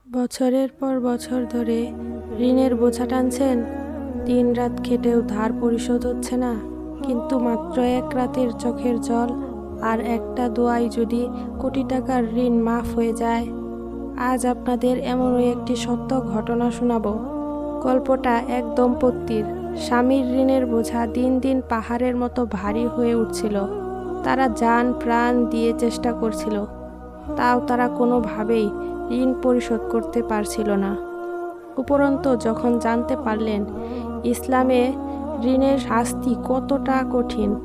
বছরের পর বছর ধরে ঋণের বোঝা টানছেন, দিন রাত খেটেও ধার পরিশোধ হচ্ছে না। কিন্তু মাত্র এক রাতের চোখের জল আর একটা দোয়ায় যদি কোটি টাকার ঋণ মাফ হয়ে যায়। আজ আপনাদের এমনই একটি সত্য ঘটনা শোনাবো। গল্পটা এক দম্পতির। স্বামীর ঋণের বোঝা দিন দিন পাহাড়ের মতো ভারী হয়ে উঠছিল। তারা জান প্রাণ দিয়ে চেষ্টা করছিল, তাও তারা কোনোভাবেই ঋণ পরিশোধ করতে পারছিল না। উপরন্তু যখন জানতে পারলেন ইসলামে ঋণের শাস্তি কতটা কঠিন,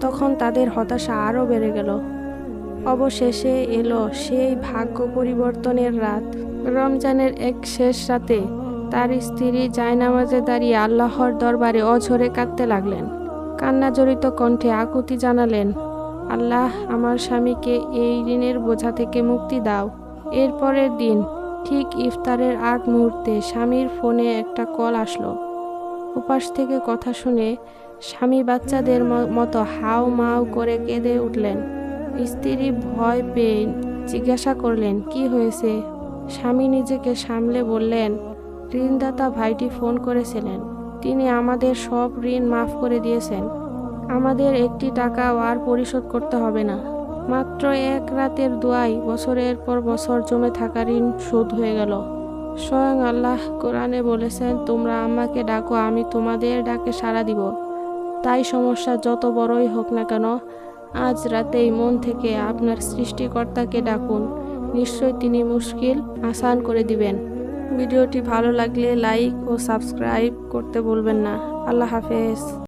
তখন তাদের হতাশা আরও বেড়ে গেল। অবশেষে এলো সেই ভাগ্য পরিবর্তনের রাত। রমজানের এক শেষ রাতে তার স্ত্রী জায়নামাজে দাঁড়িয়ে আল্লাহর দরবারে অঝরে কাঁদতে লাগলেন। কান্নাজড়িত কণ্ঠে আকুতি জানালেন, আল্লাহ, আমার স্বামীকে এই ঋণের বোঝা থেকে মুক্তি দাও। এর পরের দিন ঠিক ইফতারের আগ মুহূর্তে স্বামীর ফোনে একটা কল আসলো। উপাস থেকে কথা শুনে স্বামী বাচ্চাদের মতো হাউ মাউ করে কেঁদে উঠলেন। স্ত্রী ভয় পেয়ে জিজ্ঞাসা করলেন, কি হয়েছে? স্বামী নিজেকে সামলে বললেন, ঋণদাতা ভাইটি ফোন করেছিলেন। তিনি আমাদের সব ঋণ মাফ করে দিয়েছেন। আমাদের একটি টাকাও আর পরিশোধ করতে হবে না। মাত্র এক রাতের দোয়ায় বছরের পর বছর জমে থাকা ঋণ শোধ হয়ে গেল। স্বয়ং আল্লাহ কোরআনে বলেছেন, তোমরা আমাকে ডাকো, আমি তোমাদের ডাকে সাড়া দিব। তাই সমস্যা যত বড়ই হোক না কেন, আজ রাতেই মন থেকে আপনার সৃষ্টিকর্তাকে ডাকুন। নিশ্চয় তিনি মুশকিল আসান করে দিবেন। ভিডিওটি ভালো লাগলে লাইক ও সাবস্ক্রাইব করতে ভুলবেন না। আল্লাহ হাফেজ।